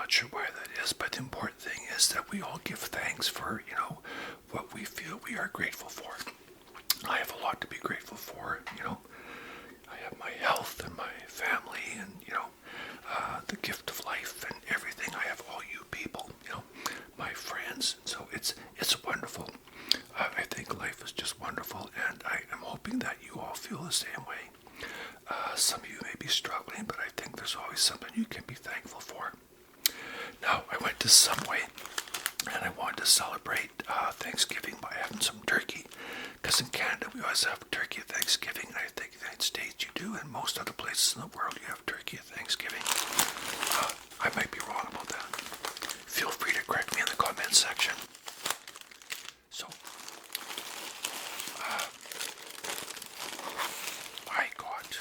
not sure why that is, but the important thing is that we all give thanks for, what we feel we are grateful for. I have a lot to be grateful for, I have my health and my family and, the gift of life and everything. I have all you people, my friends. So it's wonderful. I think life is just wonderful, and I am hoping that you all feel the same way. Some of you may be struggling, but I think there's always something you can be thankful for. Now, I went to Subway, and I wanted to celebrate Thanksgiving by having some turkey. Because in Canada, we always have turkey at Thanksgiving, and I think in the United States you do, and most other places in the world you have turkey at Thanksgiving. I might be wrong about that. Feel free to correct me in the comments section. So, I got,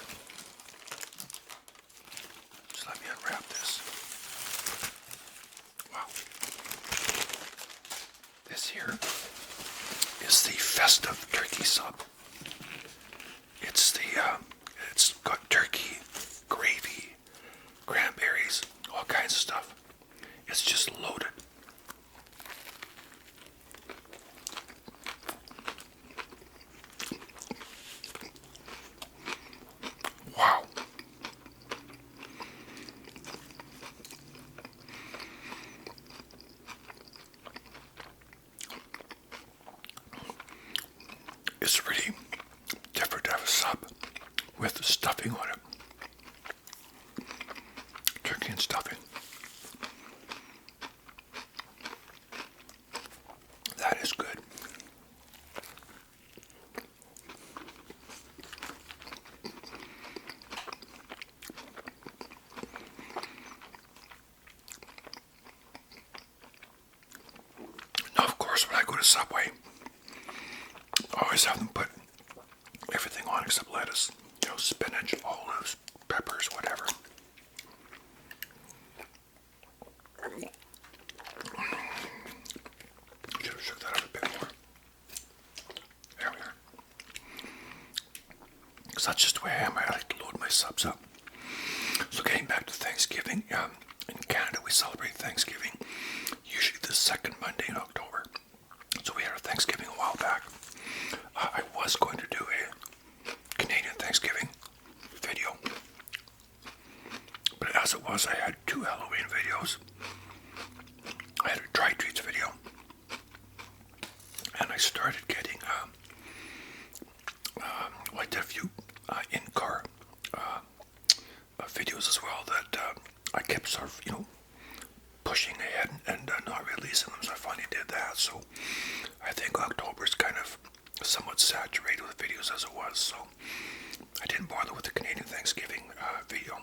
just let me unwrap this. Wow. This here is the Festive turkey sub. It's got turkey, gravy, cranberries, all kinds of stuff. It's just loaded. Wow. It's really different to have a sub with stuffing on it. Turkey and stuffing. That is good. Now, of course, when I go to Subway, I always have them put everything on except lettuce. Spinach, olives, peppers, whatever. Should have shook that out a bit more. There we are. Because that's just the way I am. I like to load my subs up. So getting back to Thanksgiving, in Canada we celebrate Thanksgiving usually the second Monday in October. So we had our Thanksgiving a while back. I was going to do a Canadian Thanksgiving video, but as it was, I had two Halloween videos. I had a dry treats video, and I started getting I did a few in-car videos as well that I kept sort of pushing ahead and not releasing them, so I finally did that. So I think October is kind of somewhat saturated with videos as it was, so I didn't bother with the Canadian Thanksgiving video.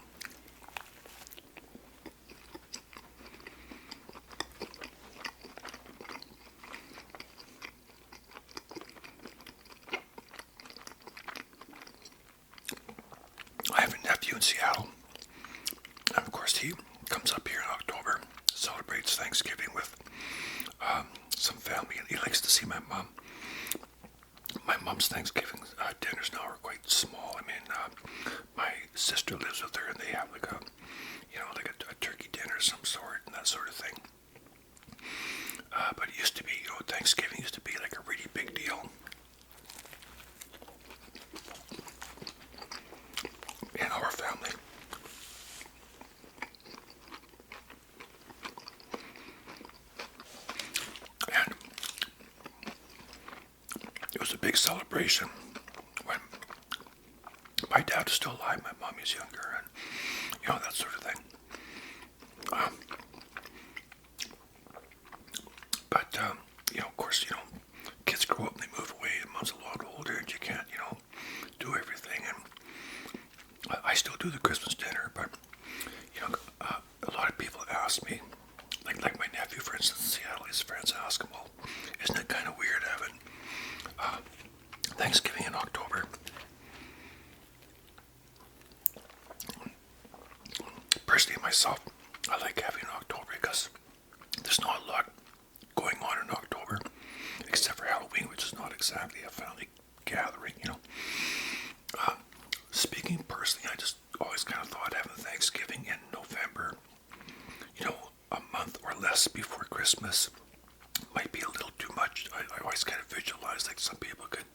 I have a nephew in Seattle, and of course he comes up here in October, celebrates Thanksgiving with some family, and he likes to see my mom. My mom's Thanksgiving dinners now are quite small. I mean, my sister lives with her, and they have like a turkey dinner of some sort and that sort of thing. But it used to be, Thanksgiving used to be like a really big deal in our family. And it was a big celebration when my dad was still alive, my mom is younger, and that sort of thing. But of course, kids grow up and they move away, and mom's a lot older, and you can't, do everything. And I still do the Christmas dinner, but a lot of people ask me, like my nephew, for instance, in Seattle, his friends ask him, well, isn't it kind of weird having Thanksgiving in October? Personally, myself, I like having October because there's not a lot going on in October, except for Halloween, which is not exactly a family gathering, Speaking personally, I just always kind of thought having Thanksgiving in November, a less before Christmas might be a little too much. I always kind of visualize like some people could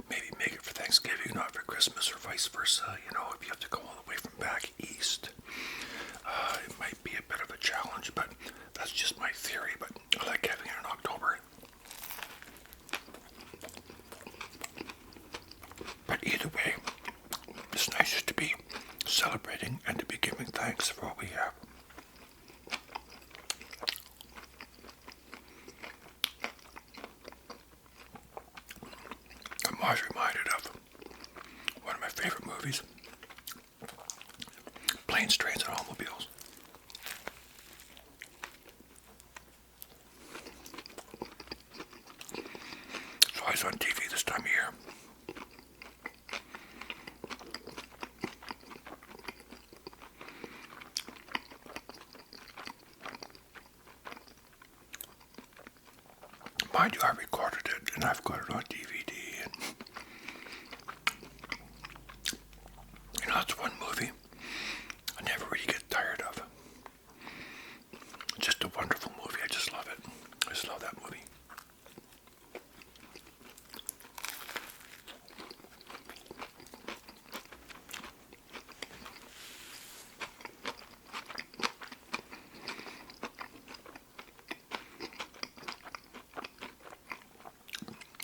maybe make it for Thanksgiving, not for Christmas, or vice versa. You know, if you have to go all the way from back east, it might be a bit of a challenge, but that's just my theory. But I like having it in October. But either way, it's nice just to be celebrating and to be giving thanks for what we have. I'm always reminded of one of my favorite movies, Planes, Trains, and Automobiles. It's always on TV this time of year. Mind you, I recorded it and I've got it on DVD, and you know, that's one movie I never really get tired of. It's just a wonderful movie. I just love it. I just love that movie.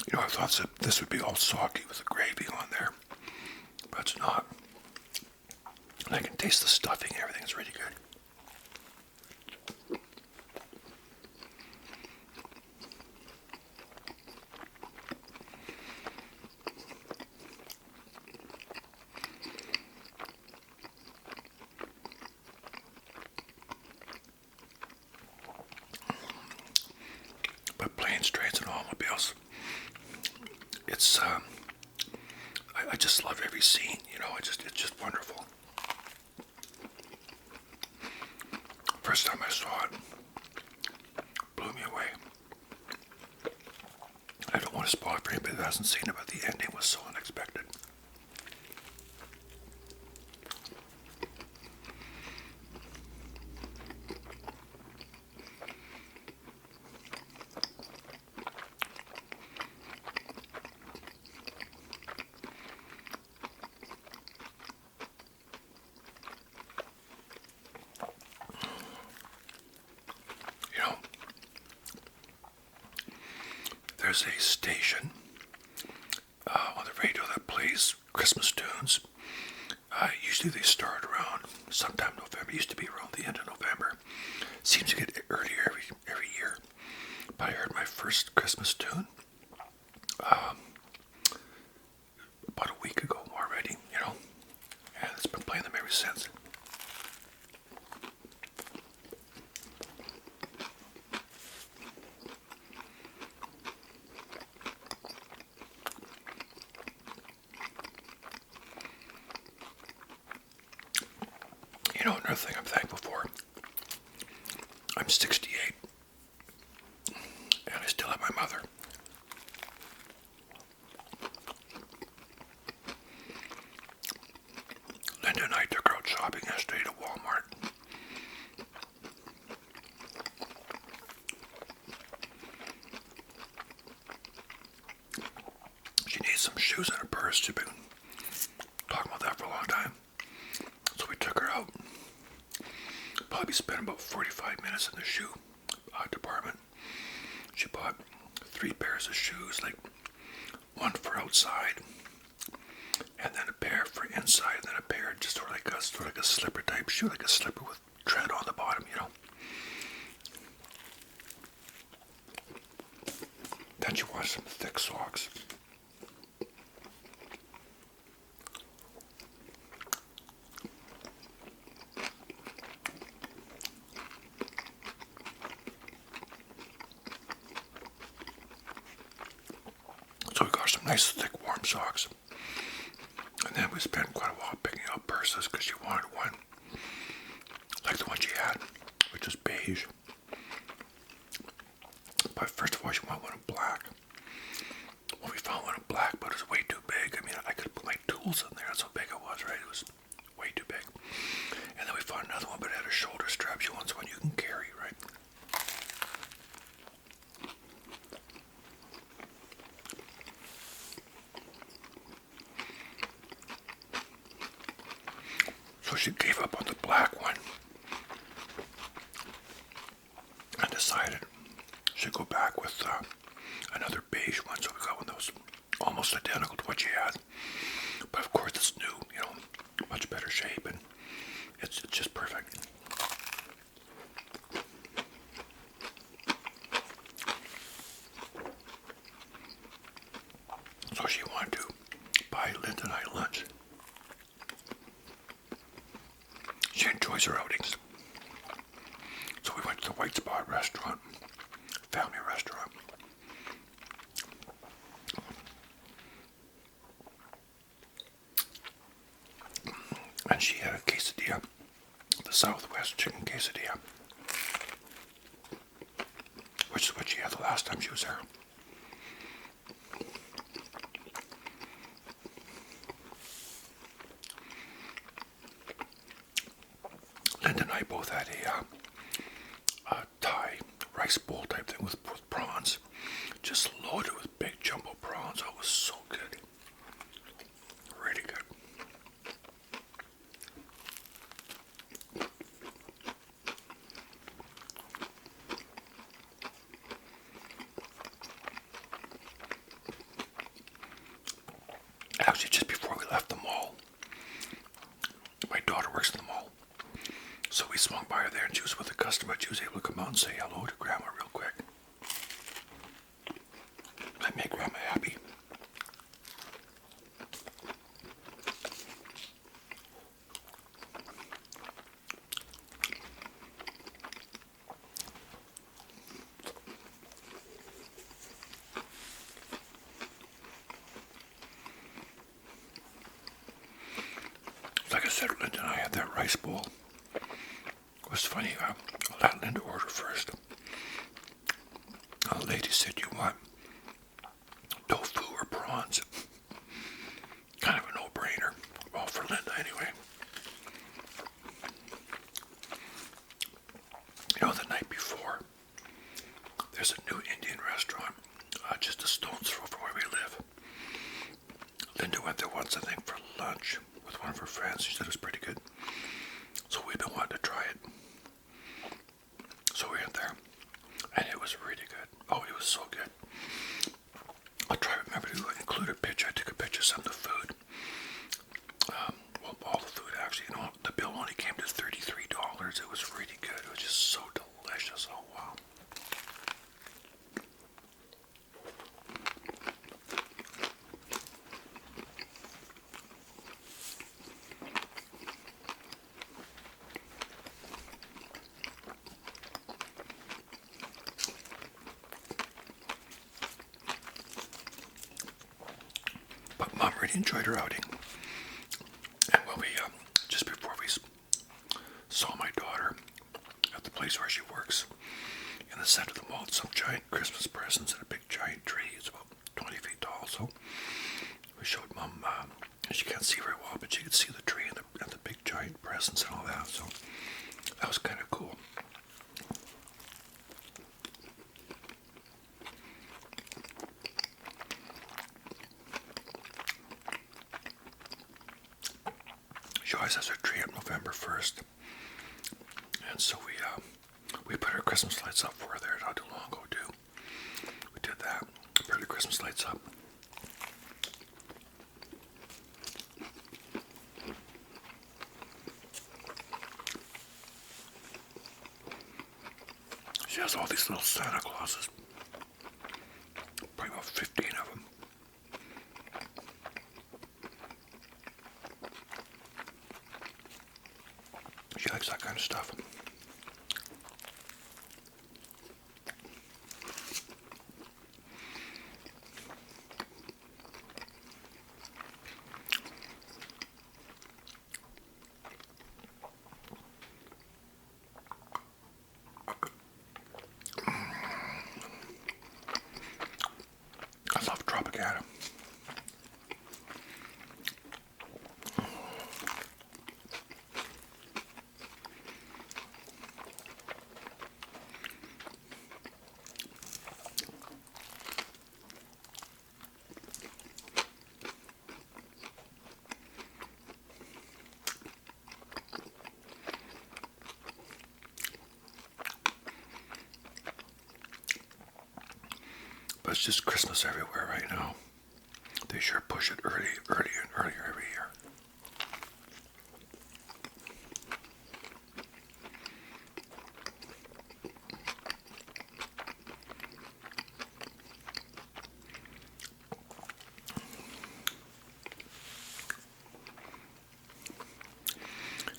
You know, I thought that this would be all soggy with the gravy on there, but it's not. And I can taste the stuffing and everything. It's really good. But Planes, Trains, and Automobiles, it's I just love every scene. You know, it's just wonderful. First time I saw it, blew me away. I don't want to spoil it for anybody that hasn't seen it, but the ending was so unexpected. You know, there's a station on the radio that plays Christmas tunes. Usually they start around sometime November. It used to be around the end of November. Seems to get earlier every year. But I heard my first Christmas tune about a week ago already, you know, and it's been playing them ever since. You know, another thing I'm thankful for, I'm 68, and I still have my mother. Linda and I took her out shopping yesterday to Walmart. She needs some shoes and a purse. She's been talking about that for a long time. So we took her out. Probably spent about 45 minutes in the shoe department. She bought 3 pairs of shoes, like one for outside, and then a pair for inside, and then a pair just sort of like a slipper type shoe, like a slipper with tread on the bottom, you know. Then she wanted some thick socks. So we got some nice thick warm socks. And then we spent quite a while picking out purses because she wanted one like the one she had, which was beige. But first of all, she wanted one in black. Well, we found one in black, but it was way too big. I mean, I could put my tools in there. That's how big it was, right? It was way too big. And then we found another one, but it had a shoulder strap. She wants one you can carry, right? Should go back with another beige one, so we got one that was almost identical to what she had. But of course it's new, you know, much better shape, and it's just perfect. So she wanted to buy Linda and I lunch. She enjoys her outings. So we went to the White Spot restaurant, family restaurant. And she had a quesadilla, the Southwest chicken quesadilla, which is what she had the last time she was there. Linda and I both had a Thai rice bowl type thing with prawns, just loaded with big jumbo prawns. Oh, it was so good. Really good. Actually, just before we left the mall, my daughter works in the mall, so we swung by her there, and she was with a customer. She was able to come out and say hello to Grandma real quick. That made Grandma happy. Like I said, Linda and I had that rice bowl. It was funny, I let Linda order first. The lady said, "You want tofu or prawns?" Kind of a no-brainer. Well, for Linda anyway. You know, the night before, there's a new Indian restaurant just a stone's throw from where we live. Linda went there once, I think, for lunch with one of her friends. She said it was pretty good. So we've been wanting to try it. So we went there, and it was really good. Oh, it was so good. I'll try to remember to include a picture. I took a picture of some of the food. Well, all the food actually. You know, the bill only came to $33. It was really good. It was just so delicious. Oh wow. But Mom really enjoyed her outing. And when we, just before we saw my daughter at the place where she works, in the center of the mall, some giant Christmas presents and a big giant tree. It's about 20 feet tall. So we showed Mom, and she can't see very well, but she could see the tree and the big giant presents and all that. So that was kind of cool. She always has her tree up November 1st. And so we put our Christmas lights up for her there not too long ago too. We did that. Put the Christmas lights up. She has all these little Santa Clauses. Probably about 15 of them. She likes that kind of stuff. I love Tropicana. it's just Christmas everywhere right now. They sure push it early and earlier every year.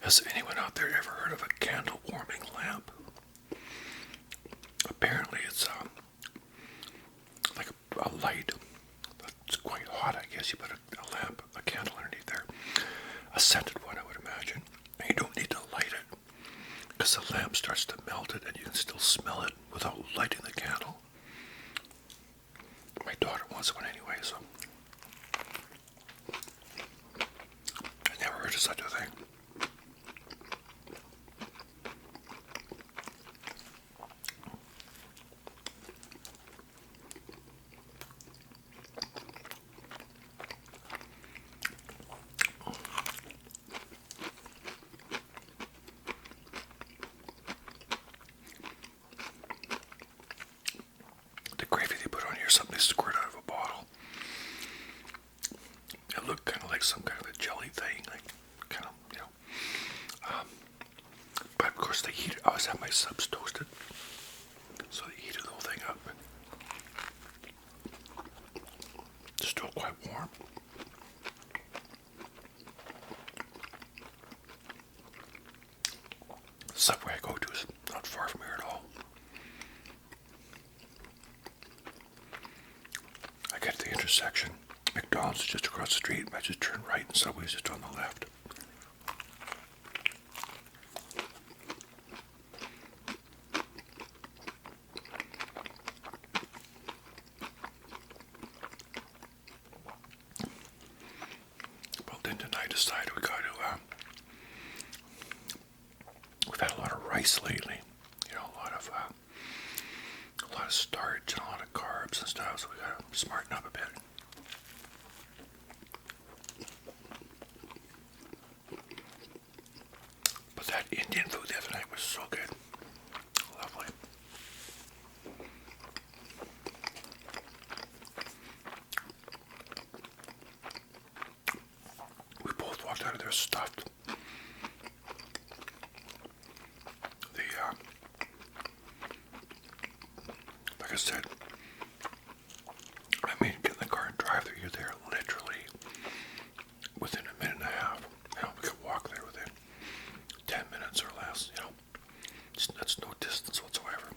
Has anyone out there ever heard of a candle warming lamp? Apparently it's like a light. It's quite hot, I guess. You put a lamp, a candle underneath there. A scented one, I would imagine. And you don't need to light it because the lamp starts to melt it and you can still smell it without lighting the candle. My daughter wants one anyway, so I never heard of such a thing. The gravy they put on here is something they squirt out of a bottle. It looked kind of like some kind of a jelly thing, like kind of, but of course they heat it. I always have my subs toasted, so they heated the whole thing up. It's still quite warm. The subway I go to is not far from here at all. I get to the intersection. McDonald's is just across the street. I just turn right and Subway's just on the left. Well, then tonight I decided we got to, we've had a lot of rice lately. You know, a lot of starch and a lot of carbs and stuff, so we got to smarten up a bit. But that Indian food the other night was so good. Lovely. We both walked out of there stuffed. Like I said, get in the car and drive there. You're there literally within a minute and a half. We could walk there within 10 minutes or less. That's no distance whatsoever.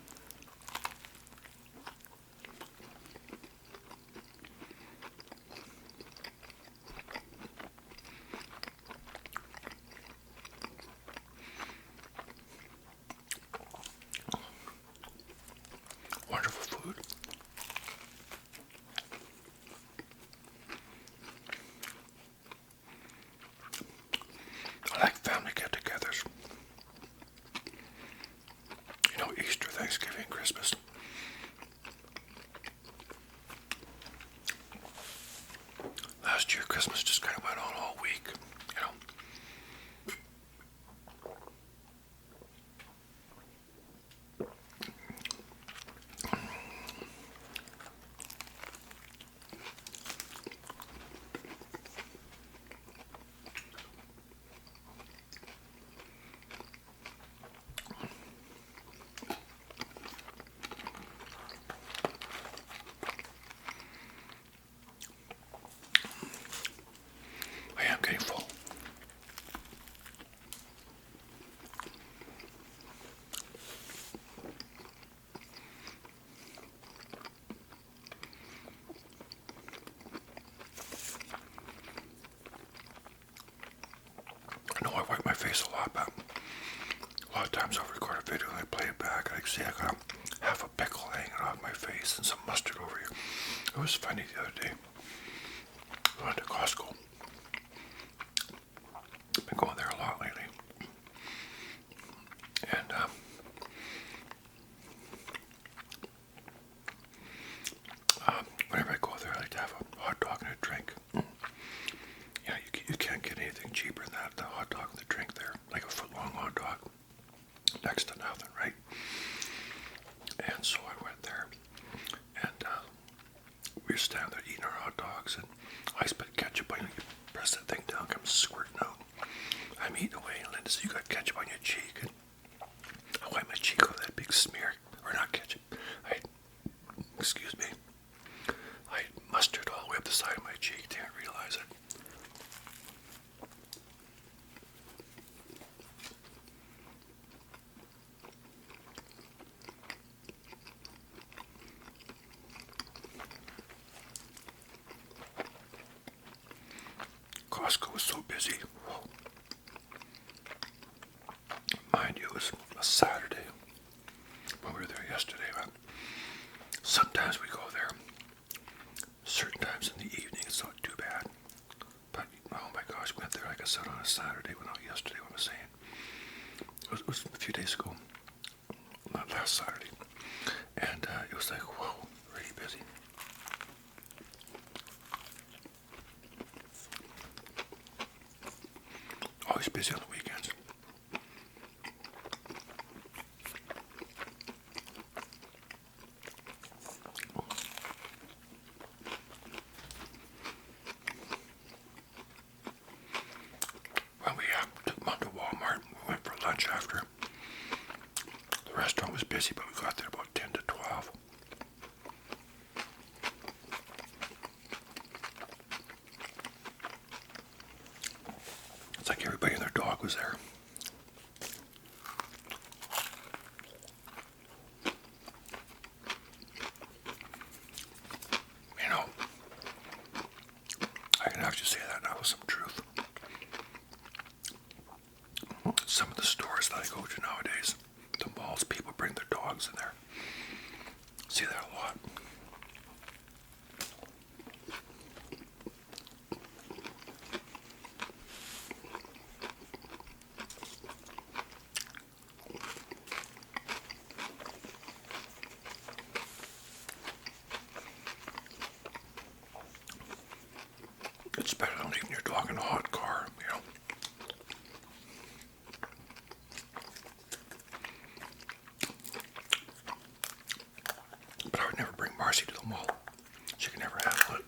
Wonderful food. I like family get-togethers. Easter, Thanksgiving, Christmas. Last year, Christmas just kind of went on all week, I am getting full. I know I wipe my face a lot, but a lot of times I'll record a video and I play it back. I see I got half a pickle hanging off my face and some mustard over here. It was funny the other day. I went to Costco. I've been going there a lot lately. And whenever I go there, I like to have a hot dog and a drink. You can't get anything cheaper than that. The hot dog and the drink there, like a foot-long hot dog, next to nothing, right? And so I went there, and your cheek. And I wiped my cheek with that big smear, or not ketchup. Excuse me. I had mustard all the way up the side of my cheek. Didn't realize it. Costco was so busy. Whoa. Mind you, it was a Saturday when we were there yesterday. But sometimes we go there. Certain times in the evening, it's not too bad. But oh my gosh, we went there like I said on a Saturday. Well, not yesterday. What I was saying. It was a few days ago, not last Saturday, and it was like whoa, really busy. Always busy on the weekends. When we took Mom to Walmart, we went for lunch after. The restaurant was busy, but we got there about 10 to 12. It's like everybody and their dog was there. You know, I can actually say that now with some truth. Some of the stores that I go to nowadays, the malls, people bring their dogs in there. See that a lot. It's better than leaving your dog in a hot car, you know. But I would never bring Marcy to the mall. She can never handle it.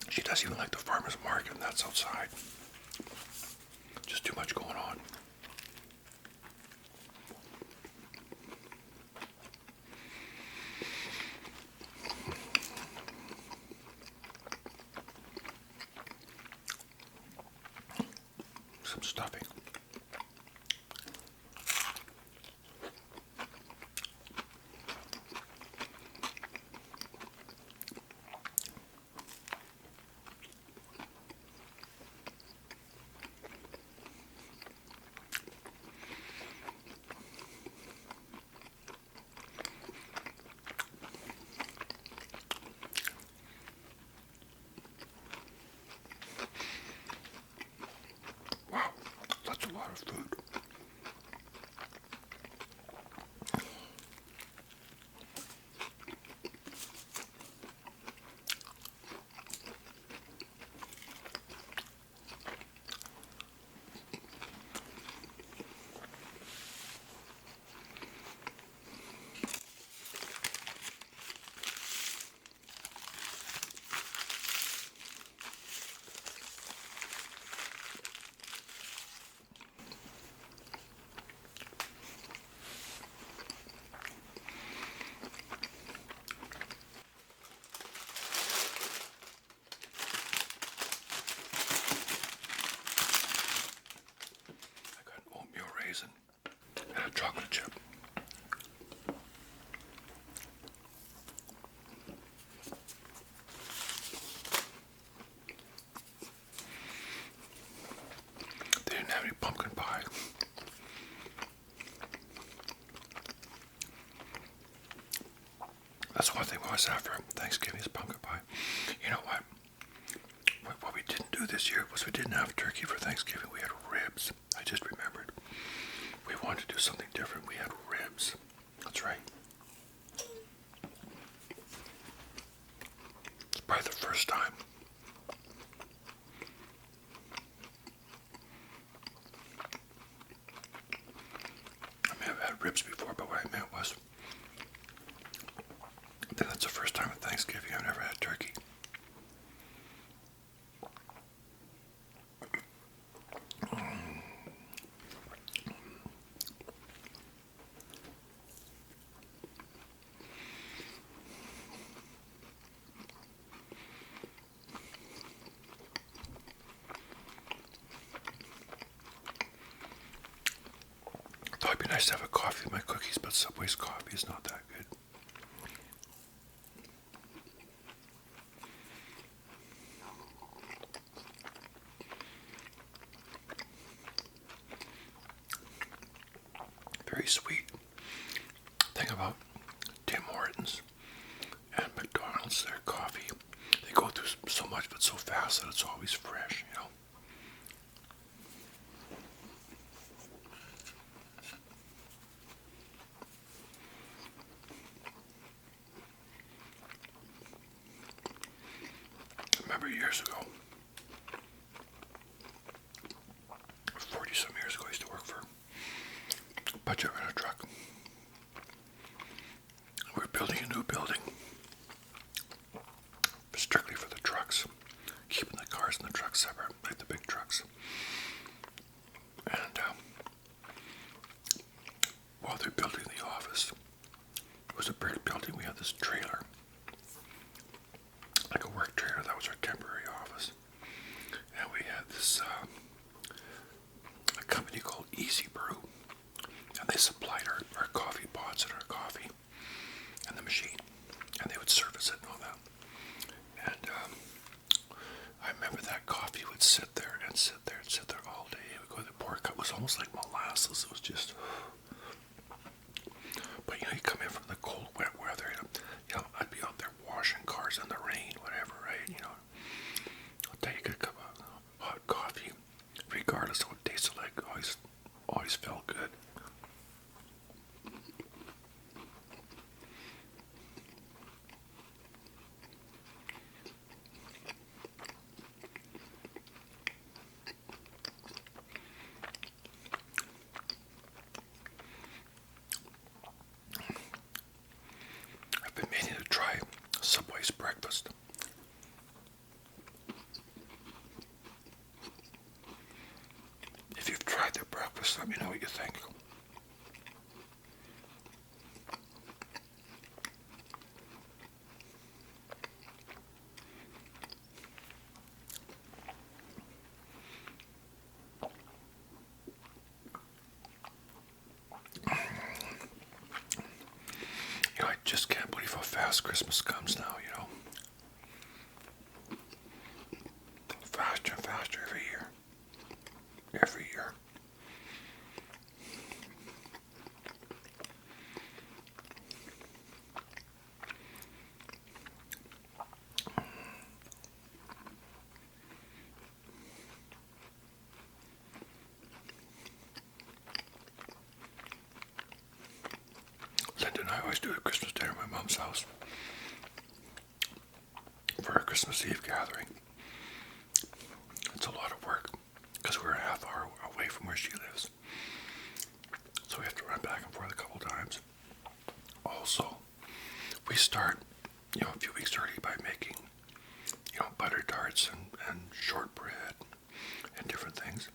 She doesn't even like the farmer's market, and that's outside. Just too much going on. Some stuffing. Wow, that's a lot of food. And a chocolate chip. They didn't have any pumpkin pie. That's one thing we always have for Thanksgiving is pumpkin pie. You know what? What we didn't do this year was we didn't have turkey for Thanksgiving. We had ribs. I just remembered. We wanted to do something different. We had ribs. That's right. It's probably the first time. I may have had ribs before, but what I meant was, I think that's the first time at Thanksgiving I've never had turkey. be nice to have a coffee with my cookies, but Subway's coffee is not that good. Very sweet. Thing about Tim Hortons and McDonald's, their coffee, they go through so much but so fast that it's always fresh, you know. I remember years ago, 40 some years ago, I used to work for a budget rent a truck. We were building a new building strictly for the trucks, keeping the cars and the trucks separate, like the big trucks. And while they're building the office, it was a brick building. We had this trailer, like a work trailer. That was our temporary office. And we had this a company called Easy Brew, and they supplied our coffee pots and our coffee and the machine, and they would service it and all that. And I remember that coffee would sit there and sit there and sit there all day. It would go to the pour cup. It was almost like molasses. It was just. But you know, you come in from the cold, wet weather. You know, I'd be out there washing cars in the rain, whatever, right? You know, I'll take a cup of hot coffee, regardless of what it tasted like. Always felt good. I've been meaning to try Subway's breakfast. If you've tried their breakfast, let me know what you think. You know, I just can't believe how fast Christmas comes now, you know. Faster and faster every year. Every year. Linda and I always do a Christmas dinner at my mom's house for our Christmas Eve gathering. It's a lot of work because we're a half hour away from where she lives. So we have to run back and forth a couple times. Also, we start, you know, a few weeks early by making, you know, butter tarts and shortbread and different things.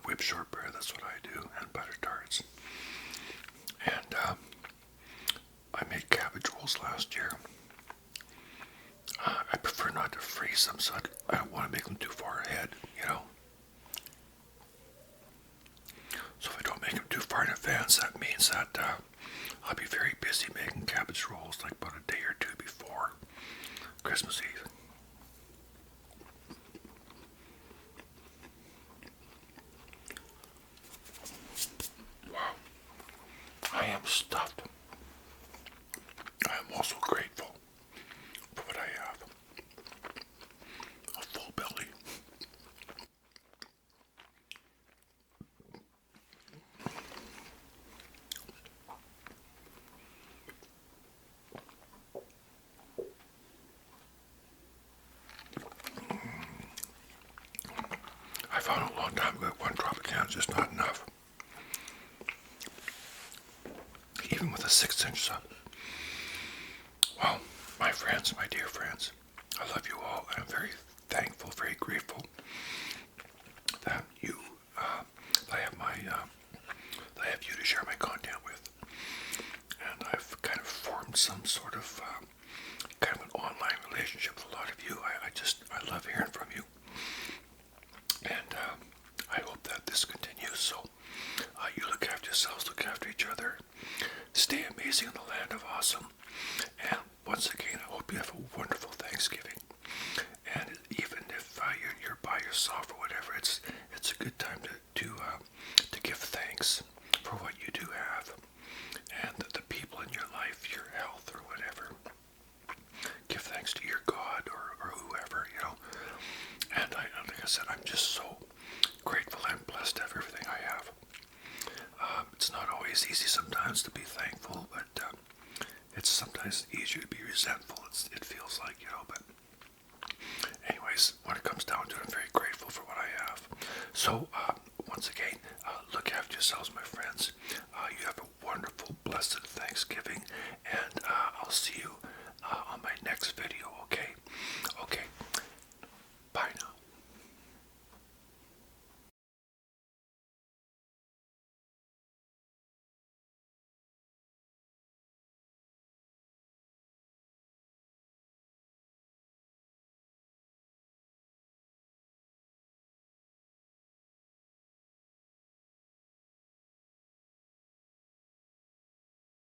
Whipped shortbread, that's what I do, and butter tarts. And I made cabbage rolls last year. I prefer not to freeze them, so I don't want to make them too far ahead, you know. So if I don't make them too far in advance, that means that I'll be very busy making cabbage rolls like about a day or two before Christmas Eve. Wow. I am stuffed. I am also grateful for what I have. A full belly. I found a long time ago that one drop of can is just not enough. Even with a 6-inch sub. Well, my friends, my dear friends, I love you all. I'm very thankful, very grateful that you, I have you to share my content with. And I've kind of formed some sort of kind of an online relationship with a lot of you. I love hearing from you. And I hope that this continues. So you each other. Stay amazing in the land of awesome. And once again, I hope you have a wonderful Thanksgiving. And even if you're by yourself or whatever, it's a good time to give thanks for what you do have and the people in your life, your health or whatever. Give thanks to your God or whoever, you know. And like I said, I'm just so grateful and blessed to have everything I have. It's not always easy sometimes to be thankful, but it's sometimes easier to be resentful. It feels like, you know, but anyways, when it comes down to it, I'm very grateful for what I have. So, once again, look after yourselves, my friends. You have a wonderful, blessed Thanksgiving, and I'll see you